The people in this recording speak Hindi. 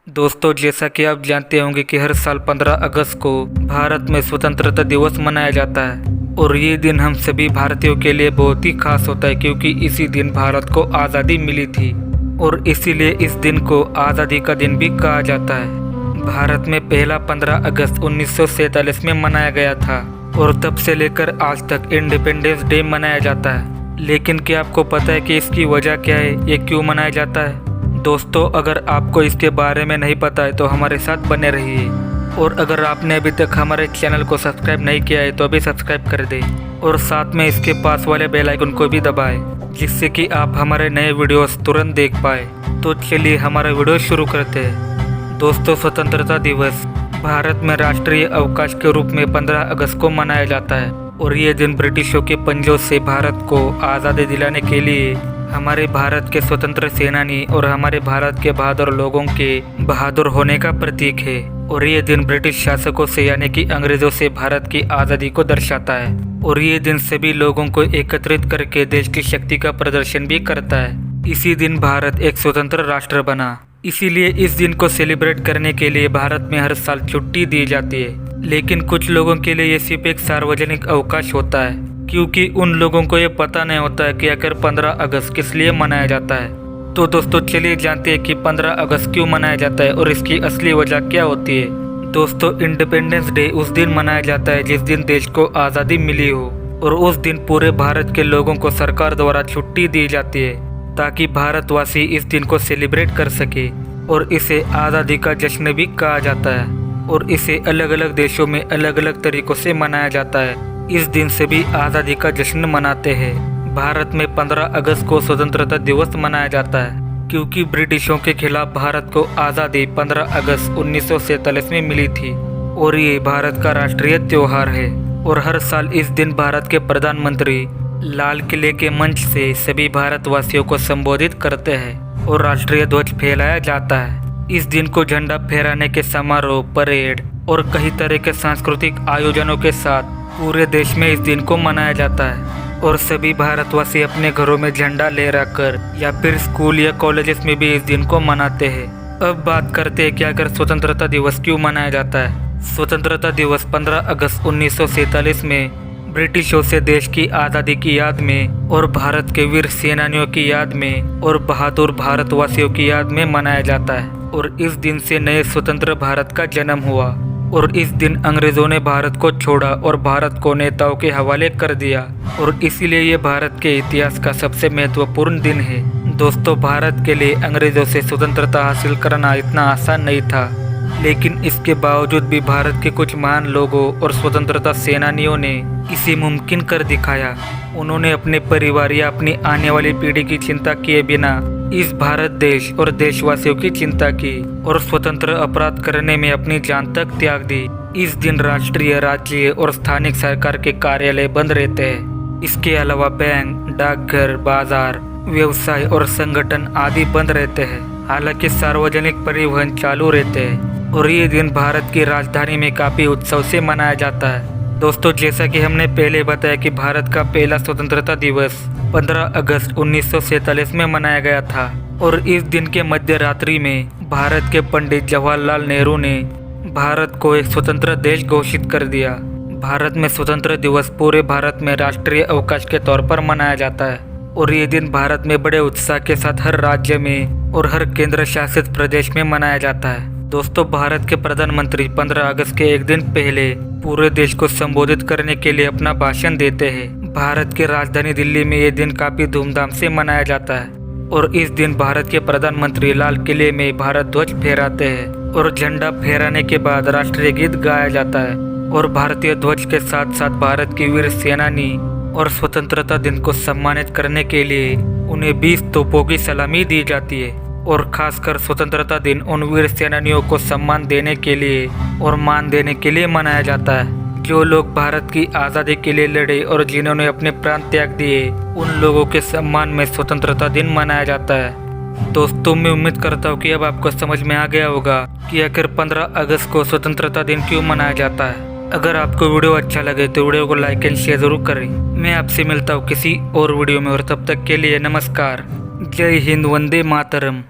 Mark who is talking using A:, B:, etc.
A: दोस्तों, जैसा कि आप जानते होंगे कि हर साल 15 अगस्त को भारत में स्वतंत्रता दिवस मनाया जाता है और ये दिन हम सभी भारतीयों के लिए बहुत ही खास होता है क्योंकि इसी दिन भारत को आज़ादी मिली थी और इसीलिए इस दिन को आज़ादी का दिन भी कहा जाता है। भारत में पहला 15 अगस्त 1947 में मनाया गया था और तब से लेकर आज तक इंडिपेंडेंस डे मनाया जाता है। लेकिन क्या आपको पता है कि इसकी वजह क्या है, ये क्यों मनाया जाता है? दोस्तों, अगर आपको इसके बारे में नहीं पता है तो हमारे साथ बने रहिए और अगर आपने अभी तक हमारे चैनल को सब्सक्राइब नहीं किया है तो अभी सब्सक्राइब कर दें और साथ में इसके पास वाले बेल आइकन को भी दबाएं जिससे कि आप हमारे नए वीडियोस तुरंत देख पाए। तो चलिए हमारा वीडियो शुरू करते हैं। दोस्तों, स्वतंत्रता दिवस भारत में राष्ट्रीय अवकाश के रूप में 15 अगस्त को मनाया जाता है और ये दिन ब्रिटिशों के पंजों से भारत को आज़ादी दिलाने के लिए हमारे भारत के स्वतंत्र सेनानी और हमारे भारत के बहादुर लोगों के बहादुर होने का प्रतीक है और ये दिन ब्रिटिश शासकों से यानी कि अंग्रेजों से भारत की आज़ादी को दर्शाता है और ये दिन सभी लोगों को एकत्रित करके देश की शक्ति का प्रदर्शन भी करता है। इसी दिन भारत एक स्वतंत्र राष्ट्र बना, इसीलिए इस दिन को सेलिब्रेट करने के लिए भारत में हर साल छुट्टी दी जाती है। लेकिन कुछ लोगों के लिए ये सिर्फ एक सार्वजनिक अवकाश होता है क्योंकि उन लोगों को ये पता नहीं होता है कि आखिर 15 अगस्त किस लिए मनाया जाता है। तो दोस्तों, चलिए जानते हैं कि 15 अगस्त क्यों मनाया जाता है और इसकी असली वजह क्या होती है। दोस्तों, इंडिपेंडेंस डे उस दिन मनाया जाता है जिस दिन देश को आज़ादी मिली हो और उस दिन पूरे भारत के लोगों को सरकार द्वारा छुट्टी दी जाती है ताकि भारतवासी इस दिन को सेलिब्रेट कर सके और इसे आज़ादी का जश्न भी कहा जाता है और इसे अलग अलग देशों में अलग अलग तरीकों से मनाया जाता है। इस दिन से भी आज़ादी का जश्न मनाते हैं। भारत में 15 अगस्त को स्वतंत्रता दिवस मनाया जाता है क्योंकि ब्रिटिशों के खिलाफ भारत को आज़ादी 15 अगस्त 1947 में मिली थी और ये भारत का राष्ट्रीय त्योहार है और हर साल इस दिन भारत के प्रधानमंत्री लाल किले के मंच से सभी भारतवासियों को संबोधित करते हैं और राष्ट्रीय ध्वज फहराया जाता है। इस दिन को झंडा फहराने के समारोह, परेड और कई तरह के सांस्कृतिक आयोजनों के साथ पूरे देश में इस दिन को मनाया जाता है और सभी भारतवासी अपने घरों में झंडा ले रखकर या फिर स्कूल या कॉलेजेस में भी इस दिन को मनाते हैं। अब बात करते हैं कि अगर स्वतंत्रता दिवस क्यों मनाया जाता है। स्वतंत्रता दिवस 15 अगस्त 1947 में ब्रिटिशों से देश की आज़ादी की याद में और भारत के वीर सेनानियों की याद में और बहादुर भारतवासियों की याद में मनाया जाता है और इस दिन से नए स्वतंत्र भारत का जन्म हुआ और इस दिन अंग्रेजों ने भारत को छोड़ा और भारत को नेताओं के हवाले कर दिया और इसीलिए ये भारत के इतिहास का सबसे महत्वपूर्ण दिन है। दोस्तों, भारत के लिए अंग्रेजों से स्वतंत्रता हासिल करना इतना आसान नहीं था, लेकिन इसके बावजूद भी भारत के कुछ महान लोगों और स्वतंत्रता सेनानियों ने इसे मुमकिन कर दिखाया। उन्होंने अपने परिवार या अपनी आने वाली पीढ़ी की चिंता किए बिना इस भारत देश और देशवासियों की चिंता की और स्वतंत्र अपराध करने में अपनी जान तक त्याग दी। इस दिन राष्ट्रीय, राज्य और स्थानिक सरकार के कार्यालय बंद रहते हैं। इसके अलावा बैंक, डाकघर, बाजार, व्यवसाय और संगठन आदि बंद रहते हैं। हालांकि सार्वजनिक परिवहन चालू रहते हैं और ये दिन भारत की राजधानी में काफी उत्सव से मनाया जाता है। दोस्तों, जैसा कि हमने पहले बताया कि भारत का पहला स्वतंत्रता दिवस 15 अगस्त 1947 में मनाया गया था और इस दिन के मध्य रात्रि में भारत के पंडित जवाहरलाल नेहरू ने भारत को एक स्वतंत्र देश घोषित कर दिया। भारत में स्वतंत्र दिवस पूरे भारत में राष्ट्रीय अवकाश के तौर पर मनाया जाता है और ये दिन भारत में बड़े उत्साह के साथ हर राज्य में और हर केंद्र शासित प्रदेश में मनाया जाता है। दोस्तों, भारत के प्रधानमंत्री 15 अगस्त के एक दिन पहले पूरे देश को संबोधित करने के लिए अपना भाषण देते हैं। भारत की राजधानी दिल्ली में ये दिन काफी धूमधाम से मनाया जाता है और इस दिन भारत के प्रधानमंत्री लाल किले में भारत ध्वज फहराते हैं और झंडा फहराने के बाद राष्ट्रीय गीत गाया जाता है और भारतीय ध्वज के साथ साथ भारत की वीर सेनानी और स्वतंत्रता दिन को सम्मानित करने के लिए उन्हें 20 तोपों की सलामी दी जाती है और खासकर स्वतंत्रता दिन उन वीर सेनानियों को सम्मान देने के लिए और मान देने के लिए मनाया जाता है जो लोग भारत की आज़ादी के लिए लड़े और जिन्होंने अपने प्राण त्याग दिए। उन लोगों के सम्मान में स्वतंत्रता दिन मनाया जाता है। दोस्तों, मैं उम्मीद करता हूँ कि अब आपको समझ में आ गया होगा कि आखिर 15 अगस्त को स्वतंत्रता दिन क्यों मनाया जाता है। अगर आपको वीडियो अच्छा लगे तो वीडियो को लाइक एंड शेयर जरूर करें। मैं आपसे मिलता हूँ किसी और वीडियो में और तब तक के लिए नमस्कार। जय हिंद, वंदे मातरम।